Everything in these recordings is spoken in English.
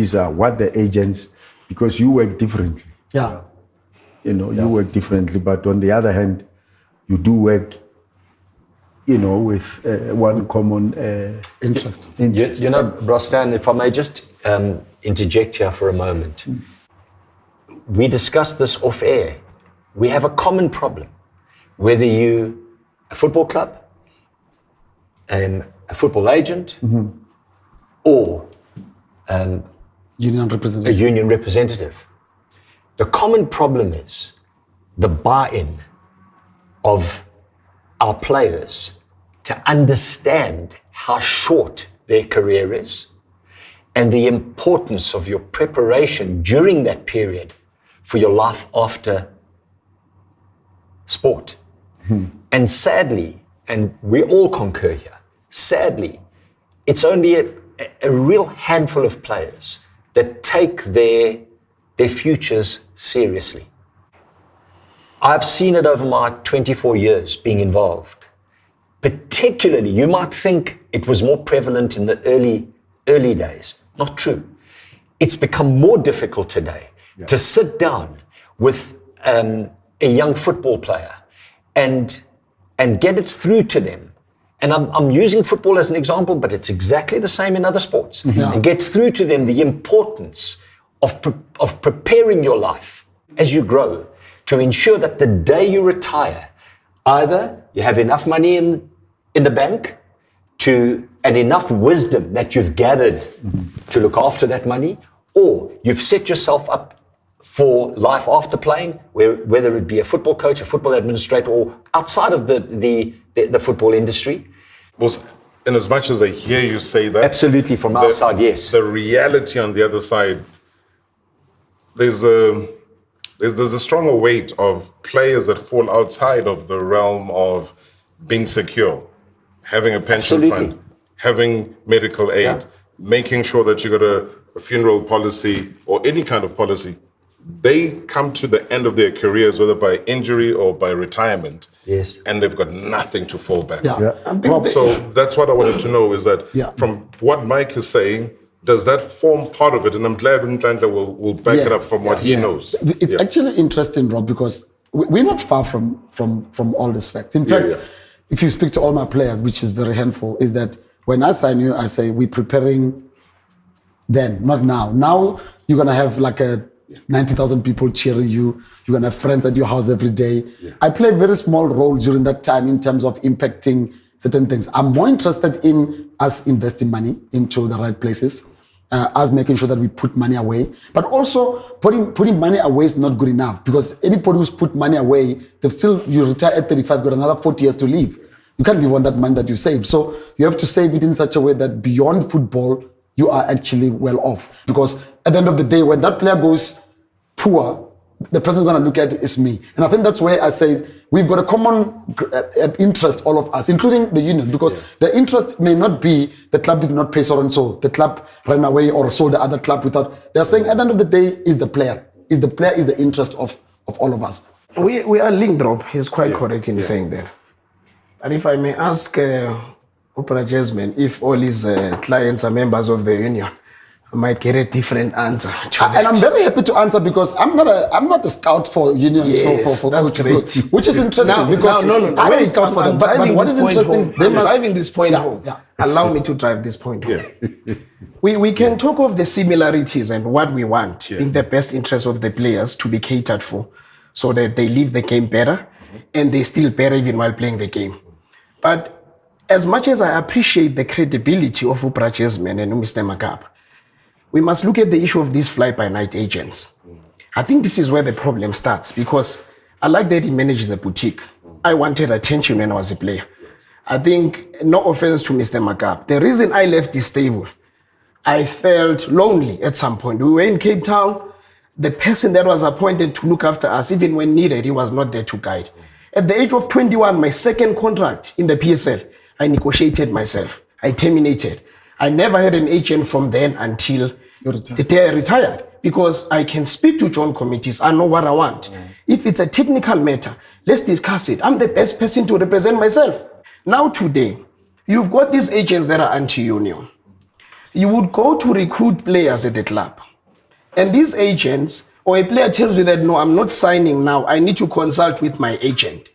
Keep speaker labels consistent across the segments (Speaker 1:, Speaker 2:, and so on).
Speaker 1: these are what the agents, because you work differently.
Speaker 2: Yeah.
Speaker 1: You work differently, but on the other hand, you do work, with one common
Speaker 2: interest.
Speaker 3: Bro Stan, if I may just interject here for a moment. We discussed this off air. We have a common problem. Whether you a football club, a football agent, or
Speaker 2: Union representative.
Speaker 3: a union representative. The common problem is the buy-in of our players to understand how short their career is and the importance of your preparation during that period for your life after sport. And sadly, and we all concur here, sadly, it's only a real handful of players that take their futures seriously. I've seen it over my 24 years being involved. Particularly, you might think it was more prevalent in the early days. Not true. It's become more difficult today to sit down with a young football player and get it through to them. And I'm using football as an example, but it's exactly the same in other sports. And get through to them the importance of preparing your life as you grow to ensure that the day you retire, either you have enough money in the bank and enough wisdom that you've gathered to look after that money, or you've set yourself up for life after playing, whether it be a football coach, a football administrator, or outside of the football industry.
Speaker 4: Well, in as much as I hear you say that,
Speaker 3: absolutely, from our side, yes.
Speaker 4: The reality on the other side, there's a stronger weight of players that fall outside of the realm of being secure, having a pension fund, having medical aid, making sure that you got a funeral policy or any kind of policy. They come to the end of their careers, whether by injury or by retirement, and they've got nothing to fall back on. So that's what I wanted to know, is that from what Mike is saying, does that form part of it? And I'm glad Nhlanhla will back it up from what he knows.
Speaker 2: It's actually interesting, Rob, because we're not far from all these facts. In fact, if you speak to all my players, which is very handful, is that when I sign you, I say we're preparing then, not now. Now you're going to have like 90,000 people cheering you. You're going to have friends at your house every day. I play a very small role during that time in terms of impacting certain things. I'm more interested in us investing money into the right places, us making sure that we put money away. But also putting money away is not good enough, because anybody who's put money away, you retire at 35, got another 40 years to live. You can't live on that money that you saved. So you have to save it in such a way that beyond football, you are actually well off. Because at the end of the day, when that player goes poor, the person going to look at it is me. And I think that's where I say we've got a common interest, all of us, including the union, because the interest may not be the club did not pay so and so, the club ran away or sold the other club without. They're saying at the end of the day is the player. Is the interest of all of us.
Speaker 5: We are linked, Rob. He's quite correct in saying that. And if I may ask Opera Jazzman, if all his clients are members of the union, I might get a different answer.
Speaker 2: And I'm very happy to answer, because I'm not a scout for unions for coach group, which is interesting because I don't scout for them. But what is interesting is they must
Speaker 5: driving this point home. Allow me to drive this point home. We can talk of the similarities and what we want in the best interest of the players to be catered for, so that they leave the game better and they still better even while playing the game. But as much as I appreciate the credibility of Opera Jazzman and Mr. Makaab, we must look at the issue of these fly-by-night agents. I think this is where the problem starts, because I like that he manages a boutique. I wanted attention when I was a player. I think, no offense to Mr. Makaab, the reason I left this table, I felt lonely at some point. We were in Cape Town. The person that was appointed to look after us, even when needed, he was not there to guide. At the age of 21, my second contract in the PSL, I negotiated myself. I terminated. I never had an agent from then until the day I retired, because I can speak to joint committees. I know what I want. If it's a technical matter, let's discuss it. I'm the best person to represent myself. Now today, you've got these agents that are anti-union. You would go to recruit players at the club. And these agents, or a player tells you that, no, I'm not signing now. I need to consult with my agent.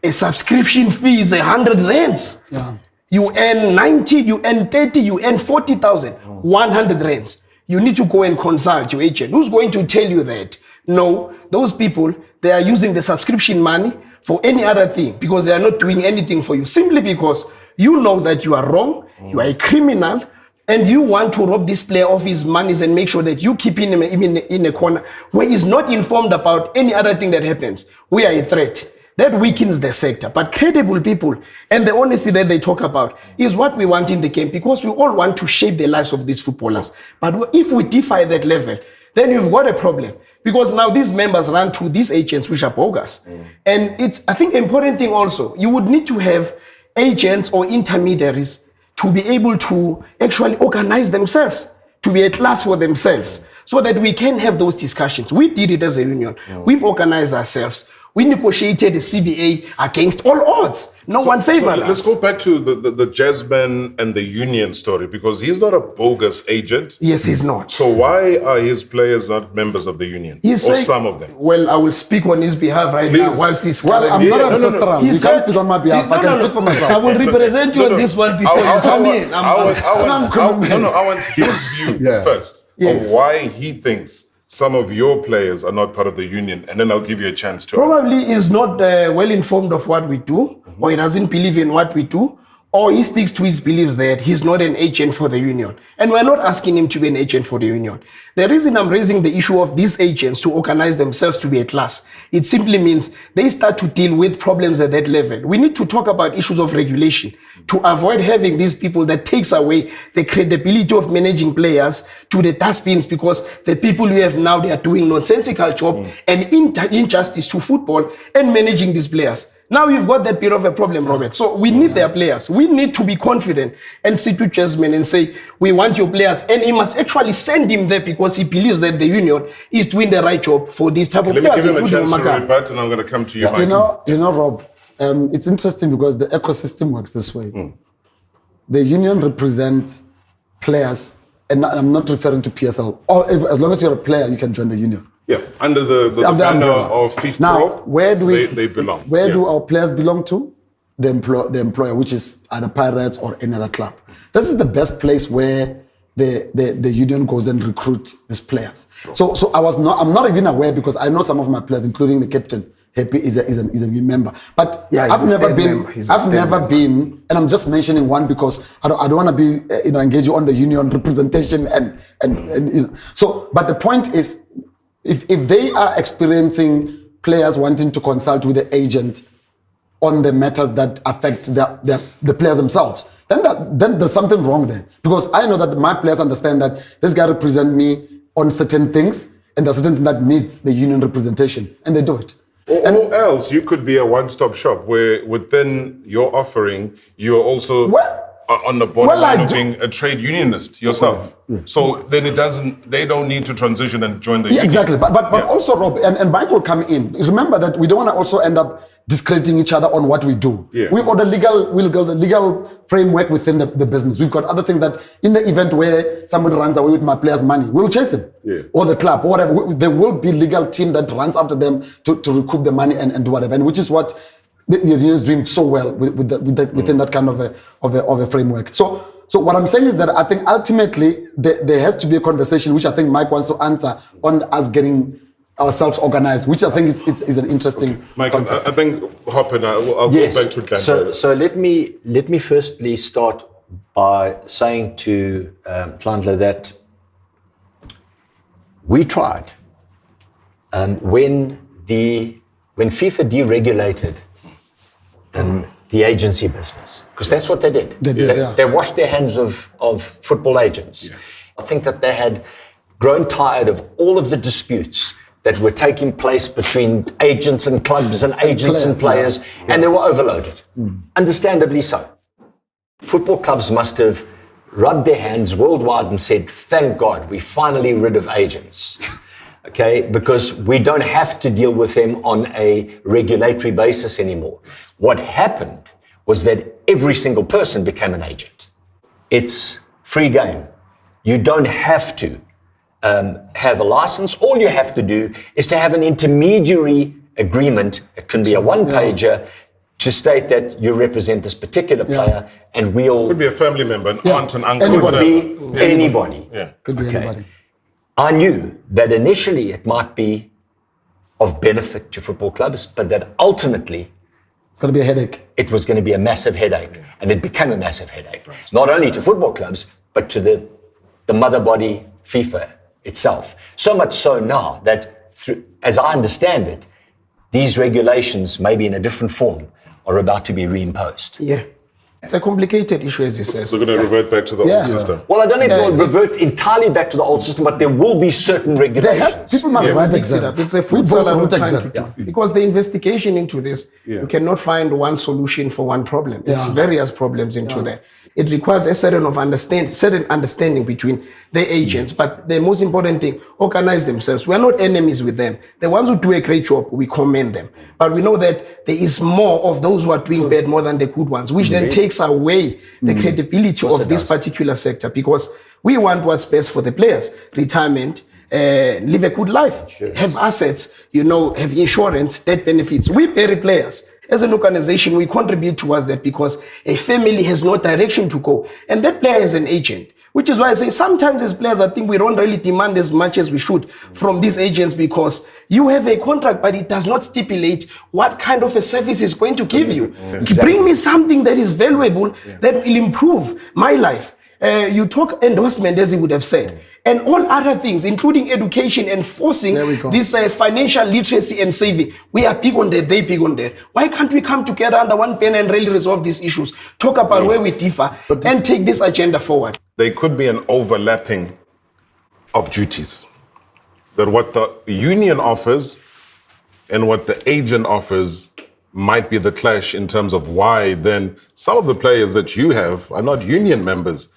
Speaker 5: A subscription fee is 100 rands.
Speaker 2: Yeah.
Speaker 5: You earn 90, you earn 30, you earn 40,000, 100 rands. You need to go and consult your agent. Who's going to tell you that? No, those people, they are using the subscription money for any other thing because they are not doing anything for you. Simply because you know that you are wrong, you are a criminal, and you want to rob this player of his monies and make sure that you keep him in a corner where he's not informed about any other thing that happens. We are a threat. That weakens the sector. But credible people and the honesty that they talk about is what we want in the game, because we all want to shape the lives of these footballers. But if we defy that level, then you've got a problem, because now these members run to these agents which are bogus. And it's, I think, important thing also, you would need to have agents or intermediaries to be able to actually organize themselves, to be a class for themselves, so that we can have those discussions. We did it as a union. We've organized ourselves. We negotiated the CBA against all odds. No one favored us.
Speaker 4: Let's go back to the Jazzman and the union story, because he's not a bogus agent.
Speaker 5: Yes, he's not.
Speaker 4: So why are his players not members of the union? Or some of them?
Speaker 5: Well, I will speak on his behalf right now. Whilst he's
Speaker 2: Well, I'm not ancestral. You
Speaker 5: He
Speaker 2: can't
Speaker 5: said-
Speaker 2: speak on my behalf. I can speak for myself.
Speaker 5: I will represent you on this one before you come in.
Speaker 4: I want his view first
Speaker 5: Yes.
Speaker 4: of why he thinks some of your players are not part of the union, and then I'll give you a chance to answer.
Speaker 5: Probably is not well informed of what we do, or he doesn't believe in what we do, or he sticks to his beliefs that he's not an agent for the union. And we're not asking him to be an agent for the union. The reason I'm raising the issue of these agents to organize themselves to be a class, it simply means they start to deal with problems at that level. We need to talk about issues of regulation to avoid having these people that takes away the credibility of managing players to the dustbins, because the people we have now, they are doing nonsensical job and injustice to football and managing these players. Now you've got that bit of a problem, Robert. So we need their players. We need to be confident and sit with Jazzman and say, we want your players. And he must actually send him there because he believes that the union is doing the right job for these type of
Speaker 4: Let me
Speaker 5: players.
Speaker 4: give him a chance to
Speaker 5: Makaab.
Speaker 4: rebut, and I'm going to come to you, Mike.
Speaker 2: You know, Rob, it's interesting because the ecosystem works this way. The union represents players, and I'm not referring to PSL. Or as long as you're a player, you can join the union.
Speaker 4: Yeah, under the banner
Speaker 2: umbrella.
Speaker 4: of FIFA
Speaker 2: Now,
Speaker 4: Pro,
Speaker 2: where do
Speaker 4: they belong.
Speaker 2: Where
Speaker 4: Yeah.
Speaker 2: do our players belong to? The employer, which is either Pirates or any other club. This is the best place where the union goes and recruit these players. So I'm not even aware, because I know some of my players, including the captain, Happy is a new member. But
Speaker 5: Yeah,
Speaker 2: I've never been, and I'm just mentioning one because I don't want to be engage you on the union representation and So, but the point is, if they are experiencing players wanting to consult with the agent on the matters that affect the players themselves, then there's something wrong there. Because I know that my players understand that this guy represents me on certain things, and there's certain thing that needs the union representation, and they do it.
Speaker 4: Or else you could be a one-stop shop where within your offering, you're also on the borderline of being a trade unionist yourself. So then they don't need to transition and join the union.
Speaker 2: Exactly. But also, Rob, and Mike will come in. Remember that we don't want to also end up discrediting each other on what we do.
Speaker 4: Yeah.
Speaker 2: We've got the legal framework within the business. We've got other things that in the event where somebody runs away with my player's money, we'll chase him.
Speaker 4: Yeah.
Speaker 2: Or the club, or whatever. There will be legal team that runs after them to recoup the money and do whatever. And which is what the union is doing so well within that kind of a framework. So what I'm saying is that I think ultimately there has to be a conversation, which I think Mike wants to answer, on us getting ourselves organized, which I think is an interesting
Speaker 4: Mike,
Speaker 2: concept.
Speaker 4: I think Hop and I'll
Speaker 3: Yes.
Speaker 4: go back to Nhlanhla.
Speaker 3: So let me firstly start by saying to Nhlanhla that we tried when FIFA deregulated the agency business, because that's what they did. They washed their hands of football agents. Yeah. I think that they had grown tired of all of the disputes that were taking place between agents and clubs and agents and players, and they were overloaded. Understandably so. Football clubs must have rubbed their hands worldwide and said, thank God, we're finally rid of agents. Okay, because we don't have to deal with them on a regulatory basis anymore. What happened was that every single person became an agent. It's free game. You don't have to have a license. All you have to do is to have an intermediary agreement. It can be a one-pager to state that you represent this particular player, and we'll...
Speaker 4: Could be a family member, an aunt, an uncle.
Speaker 3: Could be anybody.
Speaker 4: Yeah.
Speaker 2: Could be anybody.
Speaker 3: I knew that initially it might be of benefit to football clubs, but that ultimately
Speaker 2: It's going to be a headache.
Speaker 3: it was going to be a massive headache, and it became a massive headache, not only to football clubs, but to the mother body, FIFA itself. So much so now that, as I understand it, these regulations, maybe in a different form, are about to be reimposed.
Speaker 5: Yeah. It's a complicated issue, as he says.
Speaker 4: We're going to revert back to the old system.
Speaker 3: Well, I don't know if we'll revert entirely back to the old system, but there will be certain regulations.
Speaker 2: People must write
Speaker 5: Mix it up. It's a food salad we're trying to do. Because the investigation into this, you cannot find one solution for one problem. It's various problems into there. It requires a certain understanding between the agents. But the most important thing, organize themselves. We are not enemies with them. The ones who do a great job, we commend them. But we know that there is more of those who are doing bad more than the good ones, which then takes away the credibility of this particular sector, because we want what's best for the players. Retirement, live a good life, have assets, have insurance, debt benefits. We bury players. As an organization, we contribute towards that because a family has no direction to go. And that player is an agent, which is why I say sometimes as players, I think we don't really demand as much as we should from these agents, because you have a contract, but it does not stipulate what kind of a service it's going to give you. Bring me something that is valuable, that will improve my life. You talk endorsement, as he would have said, and all other things, including education, enforcing this financial literacy and saving. We are big on that, they big on that. Why can't we come together under one pen and really resolve these issues, talk about where we differ, and take this agenda forward?
Speaker 4: There could be an overlapping of duties. That what the union offers and what the agent offers might be the clash in terms of why then some of the players that you have are not union members.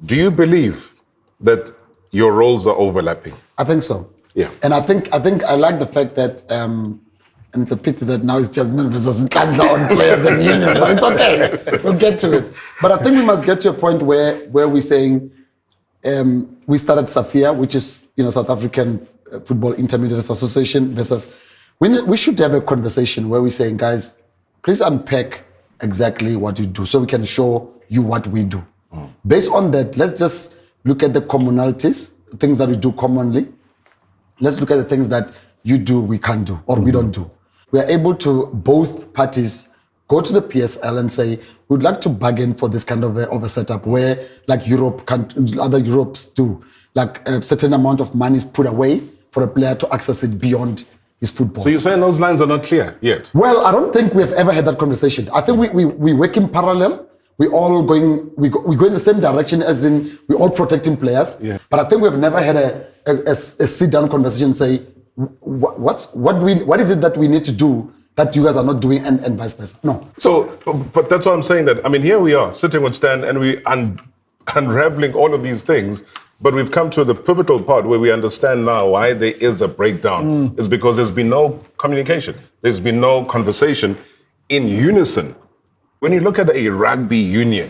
Speaker 4: Do you believe that your roles are overlapping?
Speaker 2: I think so.
Speaker 4: Yeah.
Speaker 2: And I think I like the fact that, and it's a pity that now it's Jazzman versus Nhlanhla on players and unions, but it's okay. We'll get to it. But I think we must get to a point where we're saying, we started SAFIA, which is South African Football Intermediaries Association, versus we should have a conversation where we're saying, guys, please unpack exactly what you do so we can show you what we do. Based on that, let's just look at the commonalities, things that we do commonly. Let's look at the things that you do, we can't do, or we don't do. We are able to, both parties, go to the PSL and say, we'd like to bargain for this kind of a setup where, like other Europes do, like a certain amount of money is put away for a player to access it beyond his football.
Speaker 4: So you're saying those lines are not clear yet?
Speaker 2: Well, I don't think we have ever had that conversation. I think we work in parallel. We go in the same direction, as in we're all protecting players. Yeah. But I think we've never had a sit-down conversation and say, what is it that we need to do that you guys are not doing, and vice versa. No.
Speaker 4: So, but that's why I'm saying that. I mean, here we are sitting with Stan and we unraveling all of these things, but we've come to the pivotal part where we understand now why there is a breakdown. It's because there's been no communication. There's been no conversation in unison. When you look at a rugby union,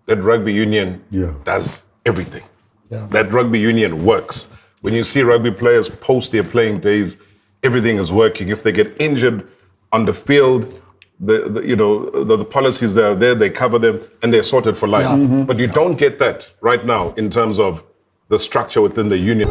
Speaker 4: that rugby union does everything. Yeah. That rugby union works. When you see rugby players post their playing days, everything is working. If they get injured on the field, the policies that are there, they cover them and they're sorted for life. Yeah. But you don't get that right now in terms of the structure within the union.